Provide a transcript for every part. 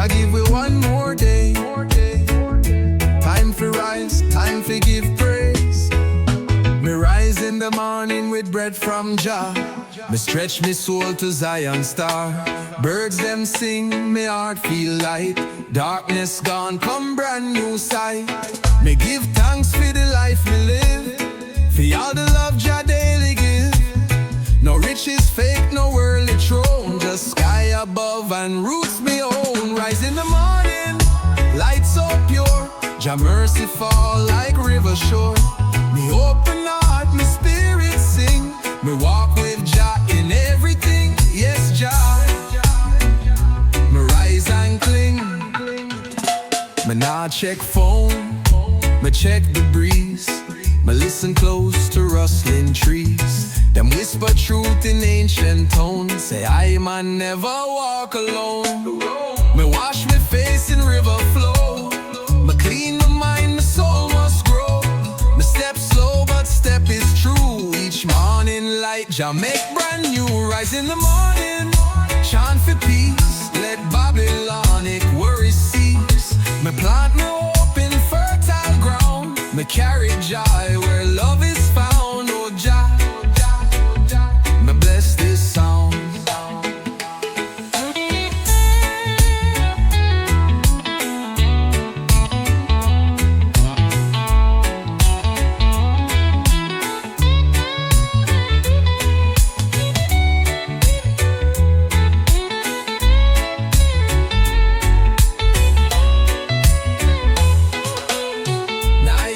Jah give we one more day. Time for rise, time for give praise. Me rise in the morning with bread from Jah. Me stretch me soul to Zion star. Birds them sing, me heart feel light. Darkness gone, come brand new sight. Me give thanks for the life me live, for all the love Jah daily give. No riches fake, no worldly throne, just sky above and roots me own. Rise in the morning, light so pure, Jah mercy fall like river shore. Me open heart, me spirit sing, me walk with Jah in everything. Yes, Jah, me rise and cling. Me nah check phone, me check the breeze. Me listen close to rustling trees. Them whisper truth in ancient tones. Say I man never walk alone. Me wash me face in river flow. Me clean my mind, my soul must grow. Me step slow but step is true. Each morning light Jah make brand new. Rise in the morning, chant for peace. Let Babylonic worry cease. Me plant me hope in fertile ground. Me carry joy where love is found. Oh Jah, me bless this sound.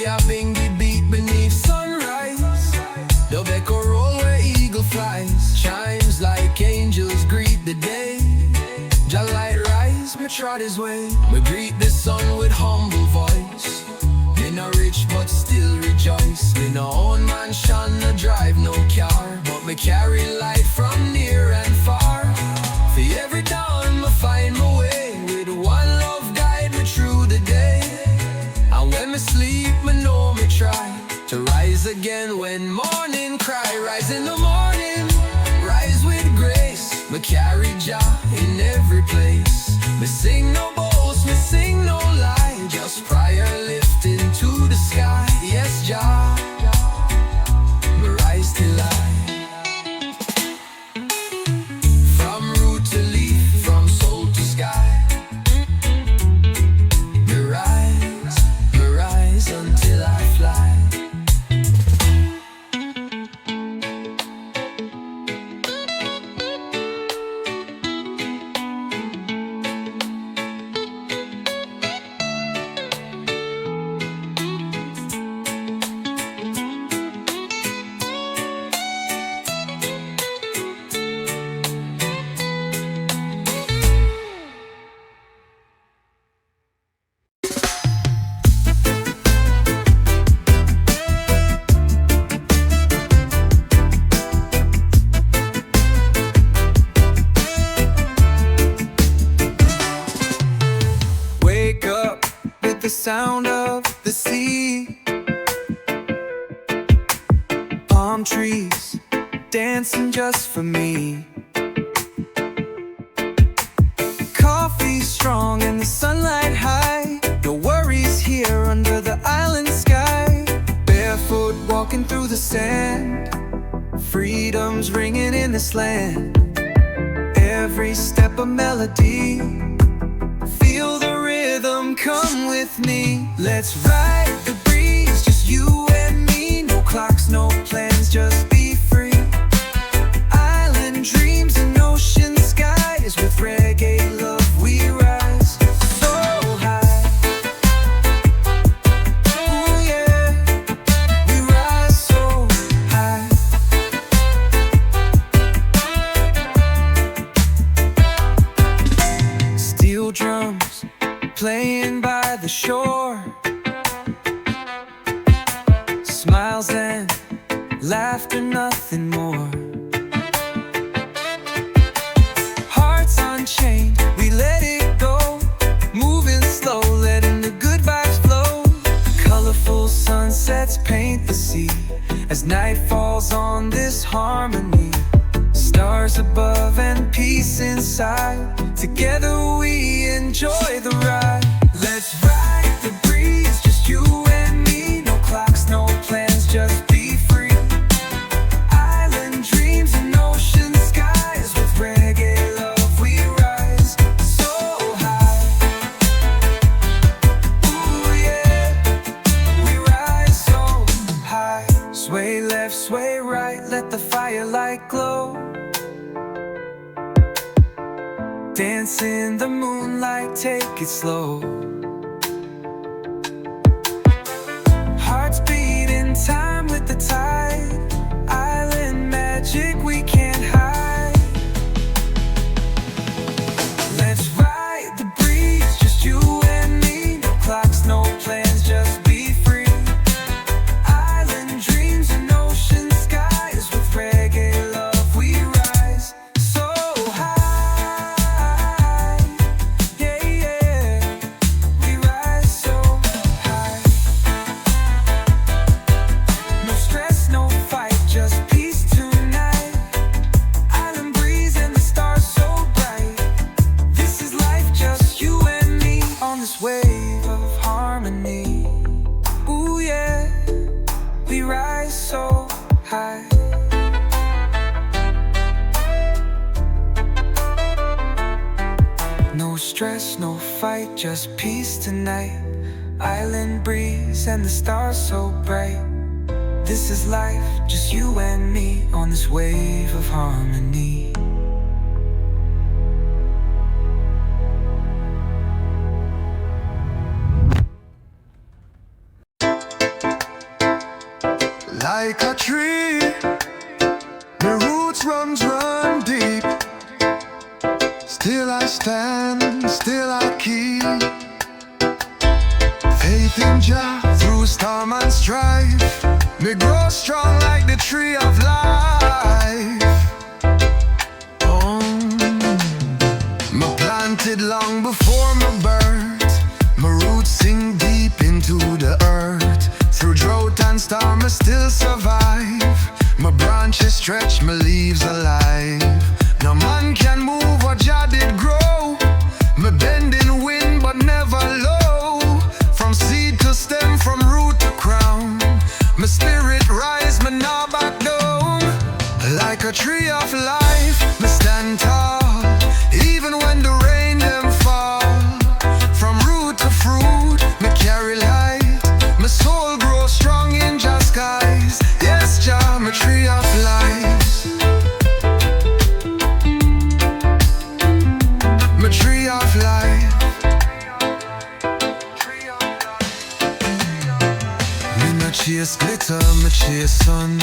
Nyabinghi beat beneath sunrise. The echo roll where eagle flies. Chimes like angels greet the day. Jah light rise, me trot his way. Me greet the sun with humble voice. Me no rich but still rejoice. Me no own mansion, no drive no car, but me carry light from near and far. For every dawn me find my way, with one love guide me through the day. And when me sleep, me know me try to rise again when morning cry. Rise in the morning, rise with grace. Me carry Jah in every place. Me sing no boast, me sing no lie, just prayer lifting to the sky. Yes, Jah, me rise till I. From root to leaf, from soul to sky. Me rise until I fly. Wake up with the sound of the sea. Palm trees dancing just for me. Coffee strong and the sunlight high. No worries here under the island sky. Barefoot walking through the sand. Freedom's ringing in this land. Every step a melody. Feel the rhythm, come with me. Let's ride the breeze, just you and me. No clocks, no plans, just be free. Island dreams and ocean skies. With reggae love we rise so high. Ooh yeah, we rise so high. Steel drums playing by the shore. Smiles and laughter, nothing more. Hearts unchained, we let it go. Moving slow, letting the good vibes flow. Colorful sunsets paint the sea as night falls on this harmony. Stars above and peace inside. Together we enjoy the ride. Let's ride the breeze, just you and me. No clocks, no plans, just be free. Island dreams and ocean skies. With reggae love we rise so high. Ooh yeah, we rise so high. Sway left, sway right, let the firelight glow. Dance in the moonlight, take it slow. Hearts beat in time with the tide. Island magic we can't hide. Let's ride the breeze, just you and me. No clocks, no plans, just be free. Island dreams and ocean skies. With reggae love we rise so high. No stress, no fight, just peace tonight. Island breeze and the stars so bright. This is life, just you and me on this wave of harmony. Like a tree, the roots run deep. Still I stand, still I keep faith in Jah through storm and strife. Me grow strong like the tree of life. Me planted long before my birth. My roots sink deep into the earth. Through drought and storm I still survive. My branches stretch, my leaves alive. No man can move what Jah did grow. Me bend in wind but never low. From seed to stem, from root to crown. My spirit rise, me now back down. Like a tree of life, me stand tall. Even when the rain them fall. From root to fruit, me carry light. My soul grows strong in Jah's skies. Yes, Jah, my tree of life. My tree of life. Me no chase glitter, me chase sun.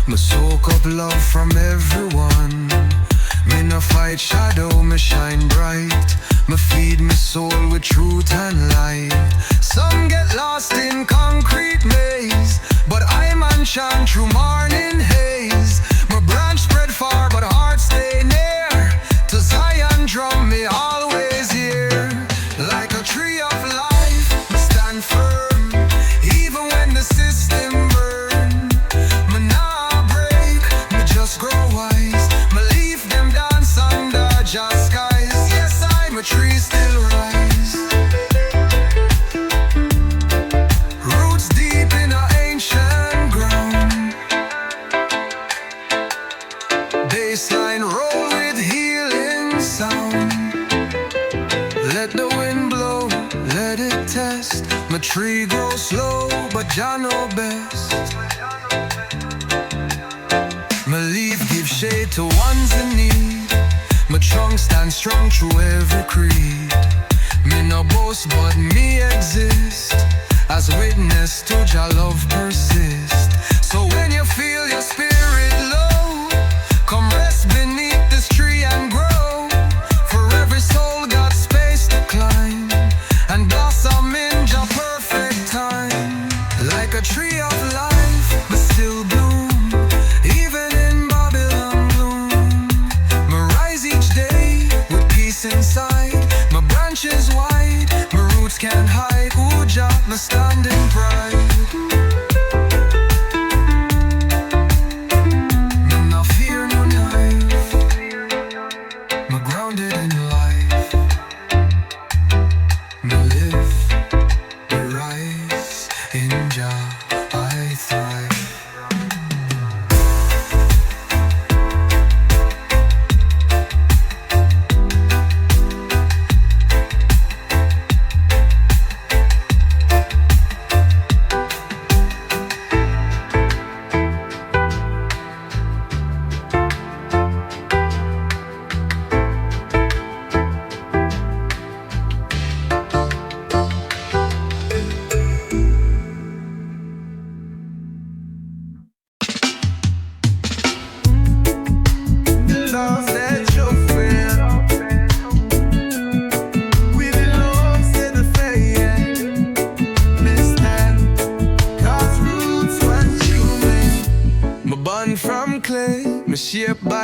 Me soak up love from everyone. Me no fight shadow, me shine bright. Me feed my soul with truth and light. Some get lost in concrete maze, but I man shine through morning haze. My branch spread far, but heart stay near. To Zion drum me always here. Like a tree of life, me stand firm. Even when the system burn, me nah break, me just grow wise. Me leave them dance under Jah's skies. Yes, I'm a tree still rise. Roots deep in our ancient ground. Bassline roll with healing sound. Let the wind blow, let it test. My tree grows slow, but Jah know best. My leaf give shade to ones in need. My trunk stand strong through every creed. Me no boast, but me exist as witness to Jah love persist. So when you feel your spirit low, come rest beneath this tree and grow. For every soul got space to climb and blossom in Jah perfect time. Like a tree of life, but still bloom. Even in Babylon gloom, me rise each day with peace inside. My branches wide, my roots can't hide. Ooh, Jah, me stand in pride. Me no fear no knife.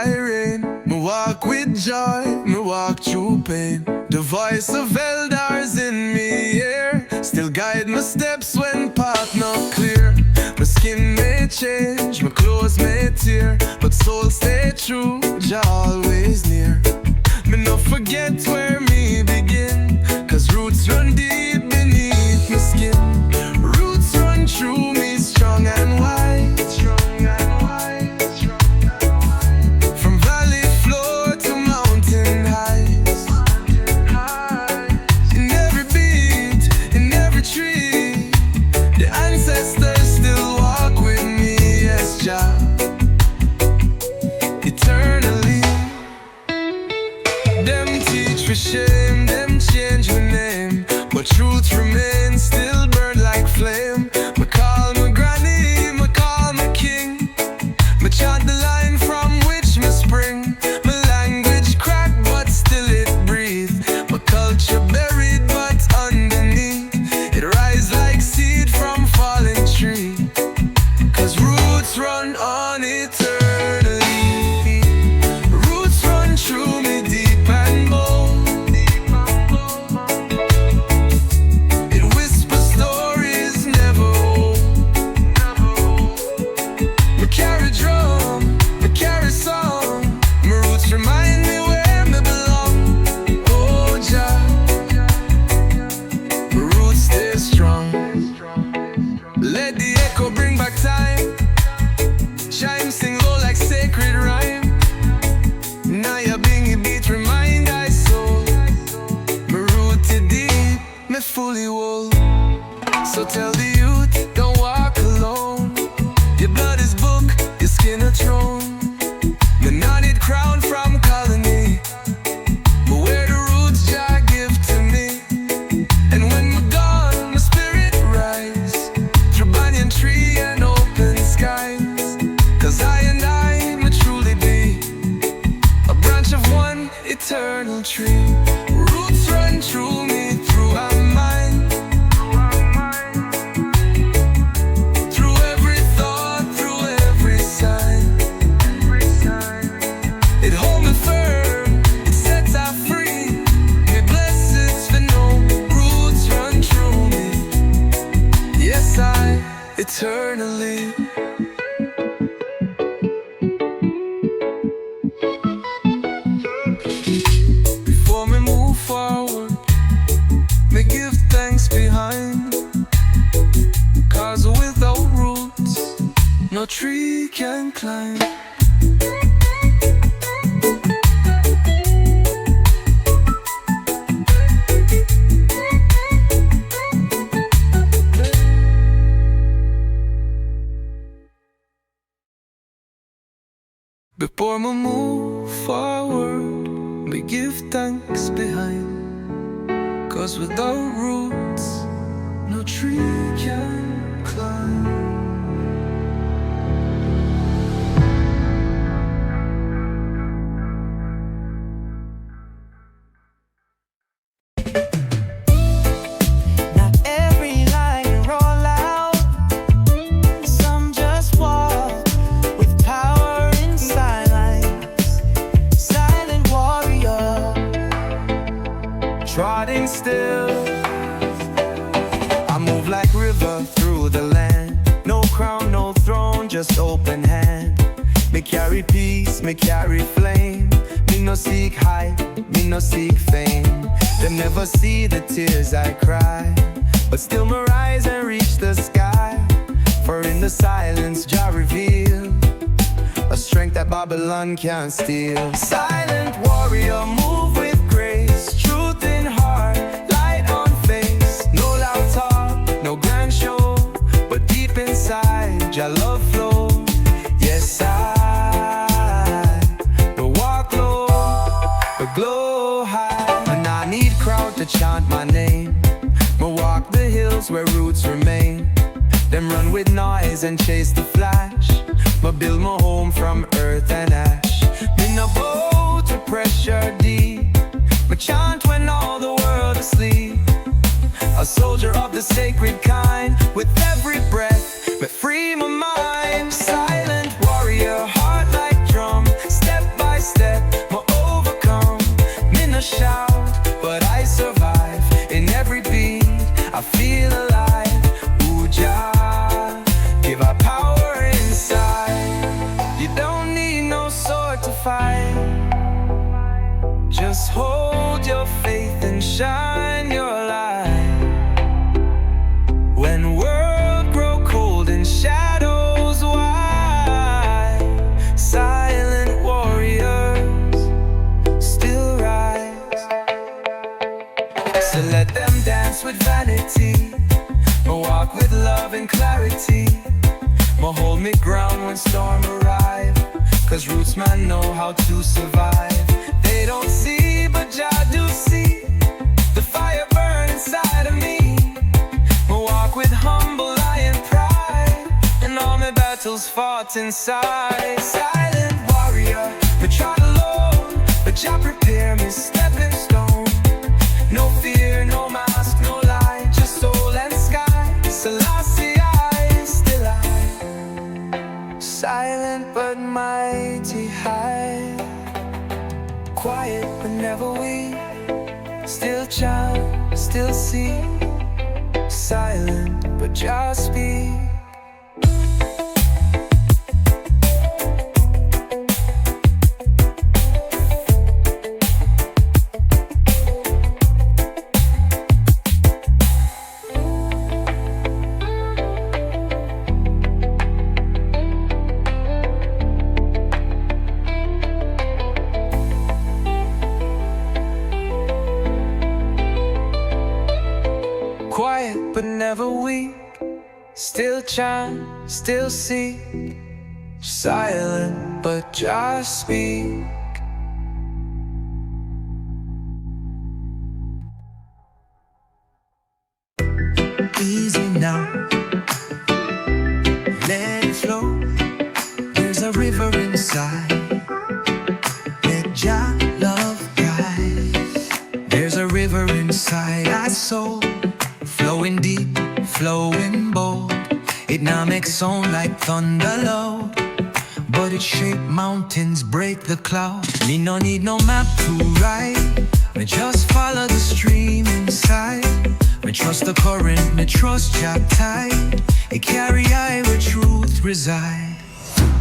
siren. Me walk with joy, me walk through pain. The voice of elders in me ear still guide my steps when path not clear. My skin may change, my clothes may tear, but soul stay true, Jah always near. Me no forget where me begin, cause roots run deep beneath my skin. Roots run through me strong and wide, strong and wide, strong and wide. From valley floor to mountain heights, in every beat, in every tree, the ancestors still walk with me, yes, Jah, eternally. Them teach for shame, them change my name, but truth remains, still burn like flame. Me call my granny, me call my king, me chant the line from which me spring. My language cracked, but still it breathe. My culture buried, but underneath it rise like seed from falling tree. Cause roots run on eternally. Roots run through me deep and bold. It whispers stories never old. Me carry drum, me carry song. My roots remind me where me belong. Oh Jah, my roots stay strong. Let the echo bring back time. Chime sing low like sacred rhyme. Nyabinghi beat remind I soul. Me rooted deep, me fully whole. So tell the youth, don't walk alone. Your blood is book, your skin a throne. The knotted crown from colony, but where the roots Jah give to me. And when we're gone, my spirit rise through banyan tree and open skies. Cause I and I may truly be a branch of one eternal tree. Roots run through me, through our mind, through every thought, through every sign. It holds me firm, it sets us free. May blessings for no roots run through me. Yes, I eternally. Before me move forward, me give thanks behind. Cause without roots, no tree can climb. Before me move forward, me give thanks behind. Cause without roots, no tree can climb. Not every line roll out. Some just walk with power in silence. Silent warrior, Trotting still, I move like river through the land. No crown, no throne, just open hand. Me carry peace, me carry flame. Me no seek hype, me no seek fame. Them never see the tears I cry, but still me rise and reach the sky. For in the silence Jah reveal a strength that Babylon can't steal. Silent warrior, move with grace. Truth in heart, light on face. No loud talk, no grand show, but deep inside Jah love flow. Yes, I will walk low, but glow high. And I need crowd to chant my name. Me walk the hills where roots remain. Them run with noise and chase the flash. Me build my home from earth and ash. Me no bow to pressure deep. Me chant when all the world asleep. A soldier of the sacred kind. With every breath, me free my mind. Silent warrior, heart like drum. Step by fight. Just hold your faith and shine your light. When world grow cold and shadows wide, silent warriors still rise. So let them dance with vanity, but walk with love and clarity. But hold me ground when storm arrive, 'cause Rootsman know how to survive. They don't see, but Jah do see the fire burn inside of me. I walk with humble lion pride, and all my battles fought inside. Silent warrior, but trod alone, but Jah prepare me stepping stone. No fear, no mask, no lie, just soul and sky. Selassie, I still I. Silent but mighty high, quiet but never weak, still chant, still see, silent but just speak. Quiet but never weak, still chant, still seek, silent but just speak. Easy now, let it flow. There's a river inside, let Jah love guide. There's a river inside our soul, flowing deep, flowing bold. It now makes sound like thunder loud, but it shape mountains, break the cloud. Me no need no map to ride, me just follow the stream inside. Me trust the current, me trust Jah tide. It carry I where truth reside.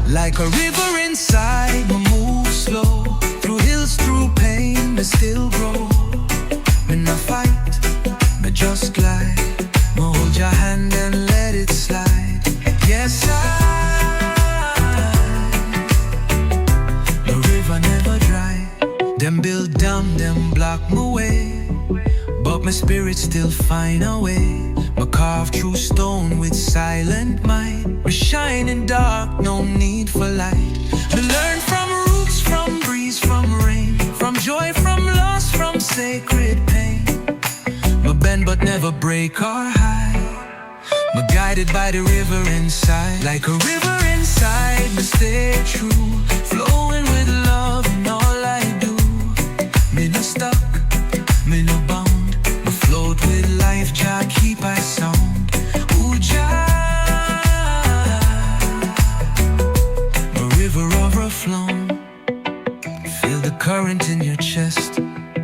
Like a river inside, me move slow, through hills, through pain, me still grow. Me no fight, me just glide. Me hold your hand and let it slide. Yes, the river never dry. Them build dam, them block my way, but my spirit still find a way. Me carve through stone with silent might. Me shine in dark, no need for light. Me learn from roots, from breeze, from rain, from joy, from loss, from sacred pain. Me bend but never break or hide. Me guided by the river inside. Like a river inside, me stay true, flowing with love in all I do. Me no stuck, me no bound, me float with life, Jah keep I sound. Ooh, Jah, a river overflown. Feel the current in your chest,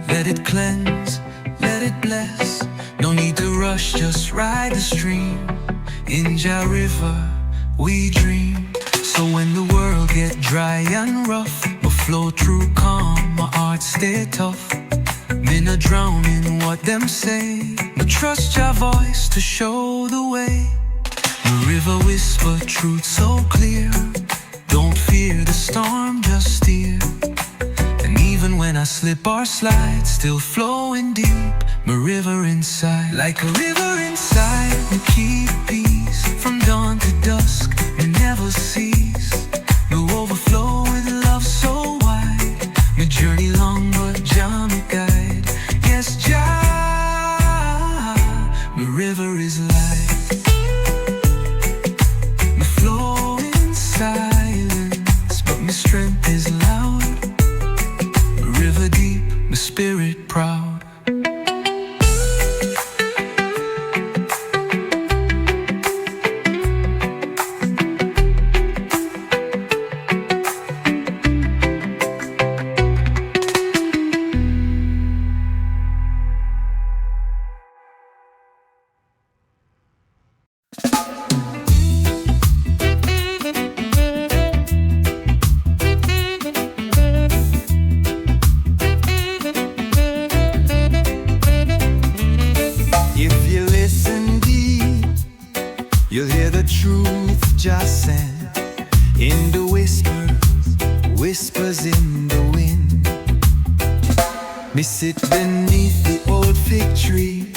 let it cleanse, let it bless. No need to rush, just ride the stream. In Jah river we dream. So when the world get dry and rough, we flow through calm, my heart stay tough. Me no drown in what them say, me trust Jah voice to show the way. The river whisper truth so clear, don't fear the storm, just steer. And even when I slip or slide, still flowing deep, my river inside. Like a river inside, me keep peace, from dawn to dusk, me never cease. Me overflow with love so wide, me journey long but Jah me guide. Yes, Jah, my river is life. Me flow in silence, but my strength is loud. My river deep, my spirit proud. in the wind. Me sit beneath the old fig tree,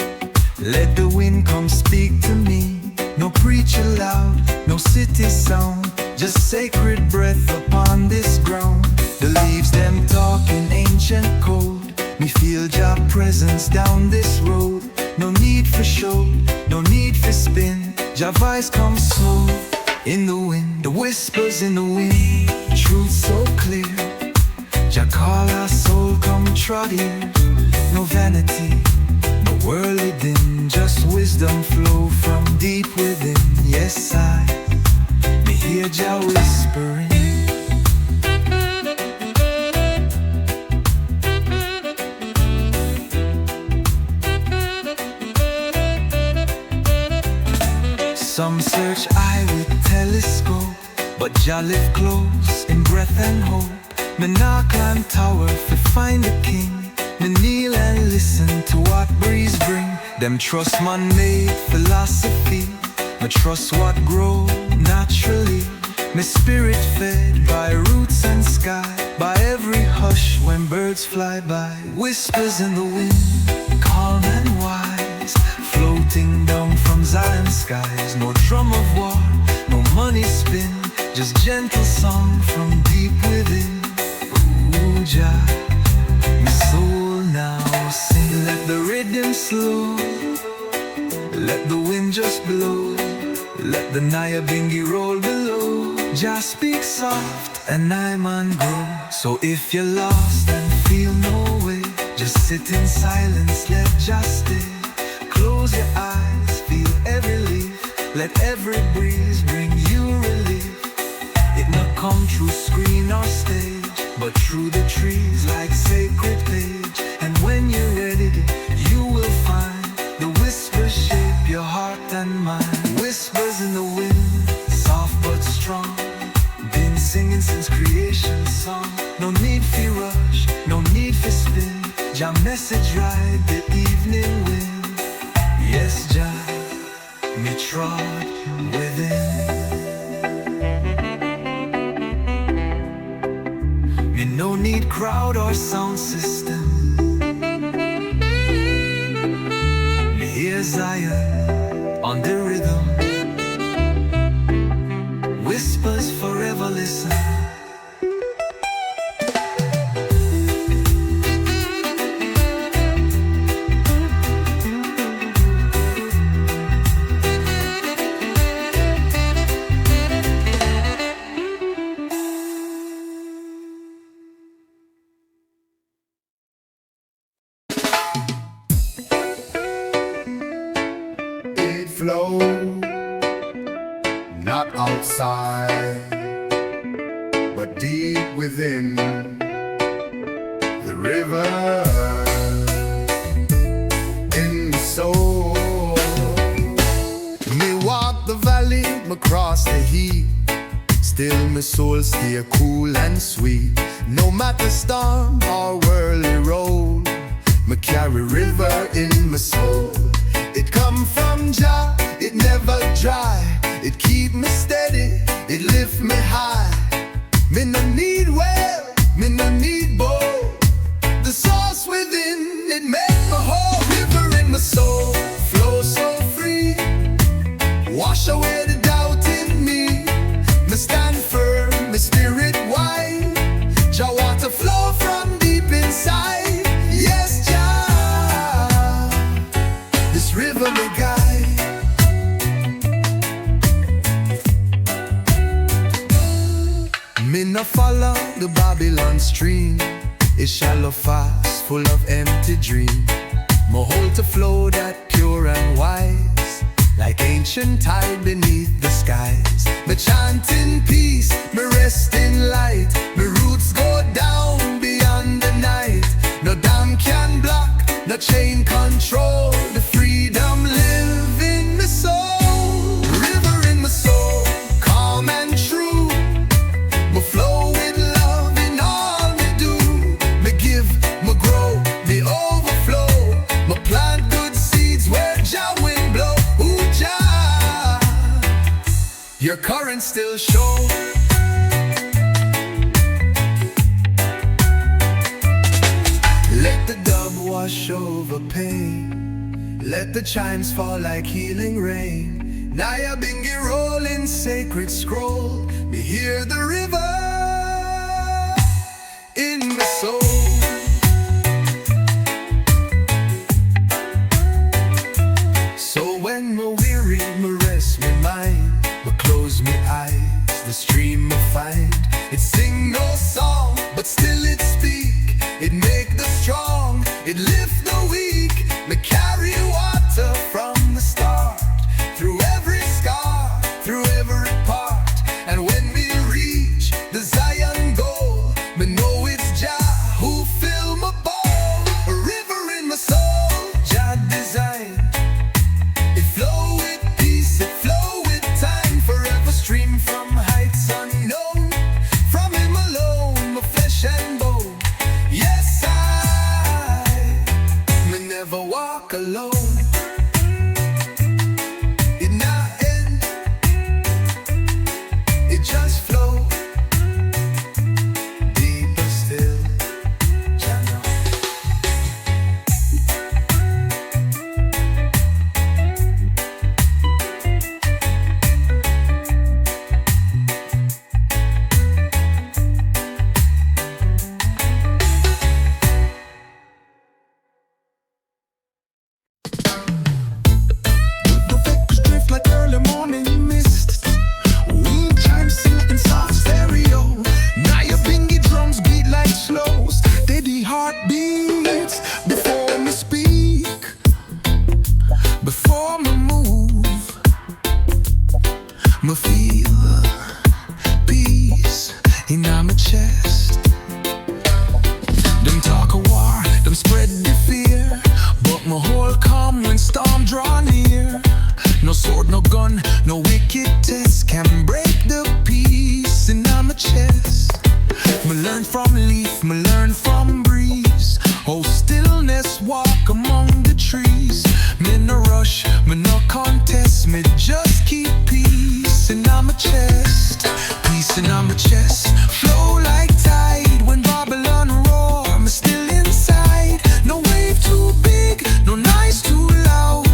let the wind come speak to me. No preacher loud, no city sound, just sacred breath upon this ground. The leaves them talking ancient code. Me feel Jah presence down this road. No need for show, no need for spin. Jah voice comes slow in the wind. The whispers in the wind, truth so clear. Jah call our soul, come trot here. No vanity, no worldly din, just wisdom flow from deep within. Yes, me hear Jah whispering. Some search eye with telescope, but Jah live close in breath and hope. Me nah climb tower to find the king. Me kneel and listen to what breeze bring. Them trust man-made philosophy. Me trust what grow naturally. Me spirit fed by roots and sky, by every hush when birds fly by. Whispers in the wind, calm and wise, floating down from Zion skies. No drum of war, no money spin, just gentle song from deep within. Ooh, Jah, my soul now sing. Let the rhythm slow, let the wind just blow, let the Nyabinghi roll below. Just speak soft and I'm on go. So if you're lost and feel no way, just sit in silence, let just stay. Close your eyes, feel every leaf, let every breeze bring you relief. It not come through screen or stage, but through the trees like sacred page. And when you're ready, you will find the whispers shape your heart and mind. Whispers in the wind, soft but strong, been singing since creation song. No need for rush, no need for spin, Jah message ride the evening wind. Yes, Jah, me trod within. Me no need crowd or sound system. Me hear Zion on the rhythm. Whispers forever listen. It flows, not outside, but deep within the river in the soul. Me walk the valley, me cross the heat, still my soul stay cool and sweet. No matter storm or whirly roll, me carry river in my soul. It come from Jah, it never dry. It keep me steady, it lift me high. Me no need well, me no need bow. The source within, it make me whole. River in my soul, flow so free. Wash away the doubt in me. Me stand firm, my spirit wide. Jah water flow from deep inside. Yes, Jah, this river me guide. Me no follow the Babylon stream. It's shallow fast, full of empty dream. Me hold to flow that pure and wise, like ancient tide beneath the skies. Me chant in peace, me rest in light. Me roots go down beyond the night. No dam can block, no chain control the freedom live in my soul. River in my soul, calm and true. Me flow with love in all me do. Me give, me grow, me overflow. Me plant good seeds where Jah wind blow. Ooh, Jah, your current still show. Let the chimes fall like healing rain. Nyabinghi rolling sacred scroll. Me hear the river in my soul. So when me weary, me rest me mind, me close me eyes, the stream me find. It sing no song, but still it speak. It make the strong, it lift the weak. Me carry water from the start, through every scar, through every part. And when we reach the Zion goal, me know it's Jah who fill my bowl. A river in my soul, Jah design. It flow with peace, it flow with time. Forever stream from heights unknown. From him alone, my flesh and bone. Yes, me never walk alone. It not end, it just flow deeper still. Jah know. The vapors drift like early morning mist. Wind chimes sing in soft stereo. Nyabinghi drums beat like slow, steady heartbeats. Before me speak, before me move, me feel peace in my chest. Them talk of war, them spread the fear, but my whole calm when storm draw near. No sword, no gun, no wicked test can break the peace in my chest. Me learn from leaf, me learn from breeze. Oh, stillness walk among the trees. Me no rush, me no contest, me just keep peace in my chest. Peace in my chest, flow like tide when Babylon roar. Me still inside, no wave too big, no noise too loud.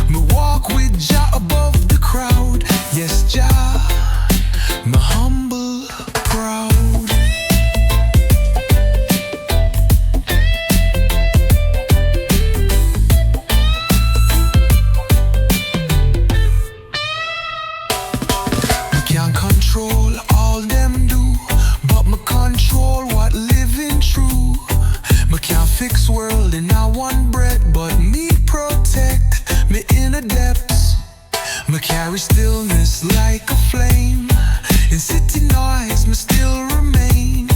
Me walk with Jah above the crowd. Yes, Jah, me humble, proud. Me can't control all them do, but me control what living true. Me can't fix world in a one breath, but me protect me inner depths. Me carry stillness like a flame. In city noise, me still remain.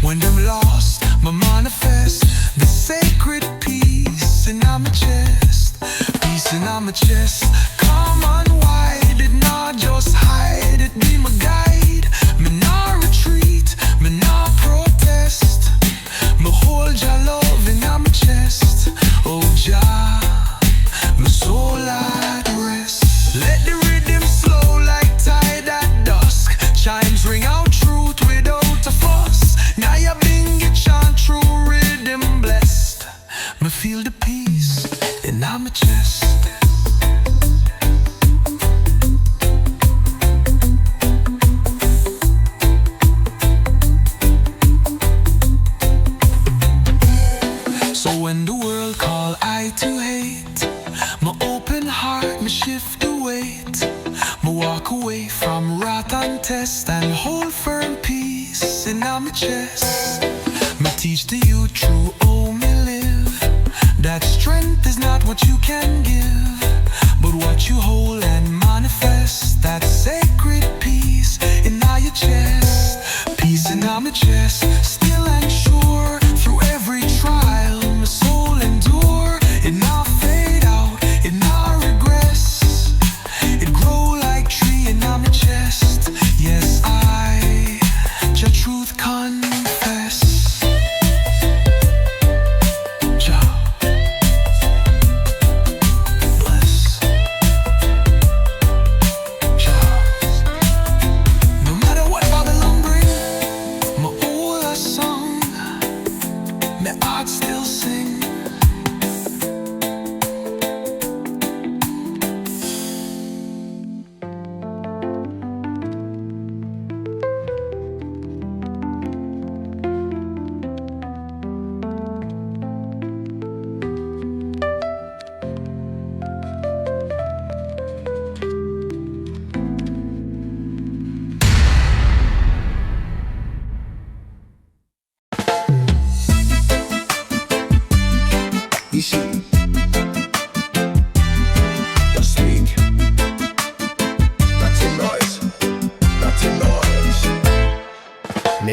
When them lost, me manifest the sacred peace in my chest. Peace in my chest. Come unwind, it not just hide, it be my guide. Me not retreat, me not protest. Me hold Jah love in my chest. Oh Jah, my soul at rest. Let the rhythm slow like tide at dusk. Chimes ring out truth without a fuss. Nyabinghi chant true rhythm blessed. Me feel the peace in my chest. So when the world call I to hate, my open heart, me shift the weight. Me walk away from wrath and test and hold firm peace in my chest. Me teach the youth true, oh me live. That strength is not what you can give, but what you hold and manifest. That sacred peace in your chest. Peace in my chest, still and sure. Through every trial, my soul endure. It not fade out, it not regress. It grow like tree in my chest. Yes, I, Jah truth confess. Jah bless. Jah. No matter what Babylon bring, my old a song. My heart still sing.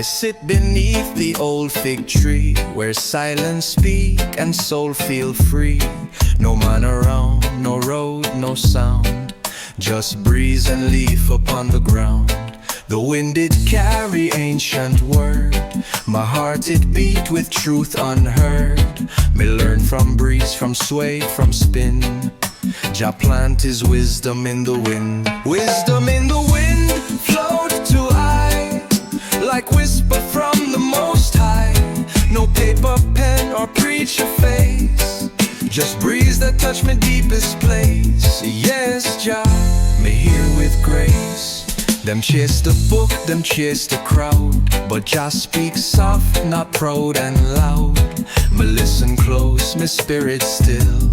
sit beneath the old fig tree, where silence speak and soul feel free. No man around, no road, no sound, just breeze and leaf upon the ground. The wind did carry ancient word, my heart it beat with truth unheard. Me learn from breeze, from sway, from spin. Jah plant his wisdom in the wind. Wisdom in the wind flowed to I, like whisper from the Most High. No paper, pen, or preacher face, just breeze that touch my deepest place. Yes, Jah, me here with grace. Them chase the book, them chase the crowd, but Jah speaks soft, not proud and loud. Me listen close, me spirit still,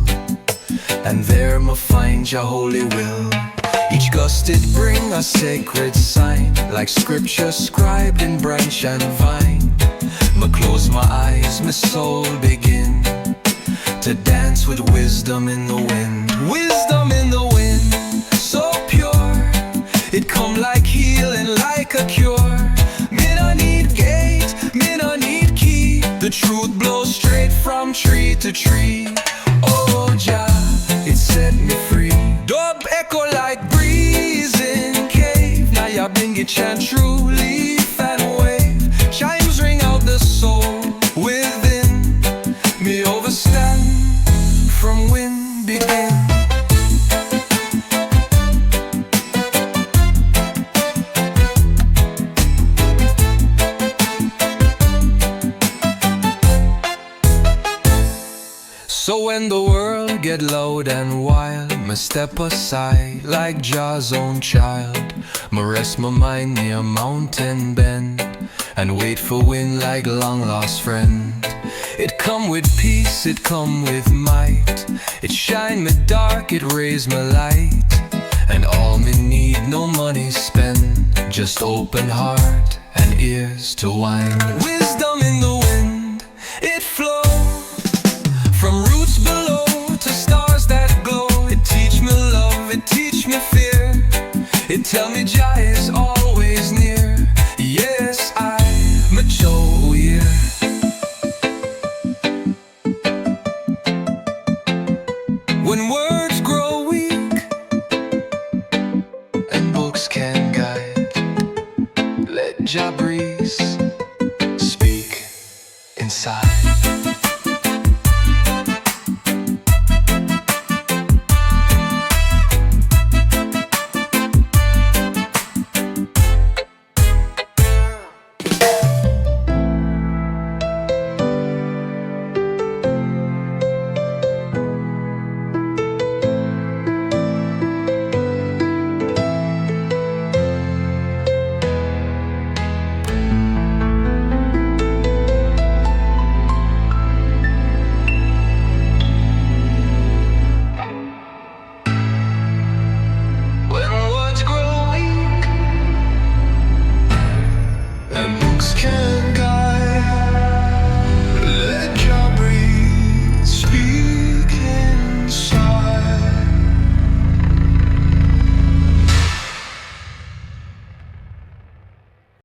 and there me find Jah holy will. Each gust it bring a sacred sign, like scripture scribed in branch and vine. Me close my eyes, my soul begin to dance with wisdom in the wind. Wisdom in the wind, so pure, it come like healing, like a cure. Me no need gate, me no need key, the truth blows straight from tree to tree. Oh Jah, it set me free. Dub echo like breeze in cave, Nyabinghi chant true leaf and wave. Chimes ring out the soul within, me overstand from wind begin. So when the world get loud and wild, me step aside like Jah's own child. Me rest my mind near mountain bend, and wait for wind like long lost friend. It come with peace, it come with might, it shine me dark, it raise me light. And all me need, no money spend, just open heart and ears to wine. Wisdom in the wind, it flows from roots below to stars that glow. It teach me love, it teach me fear, it tell me Jah is always near. Yes, I'm a Joe here. When words grow weak and books can guide, let Jah breeze speak inside.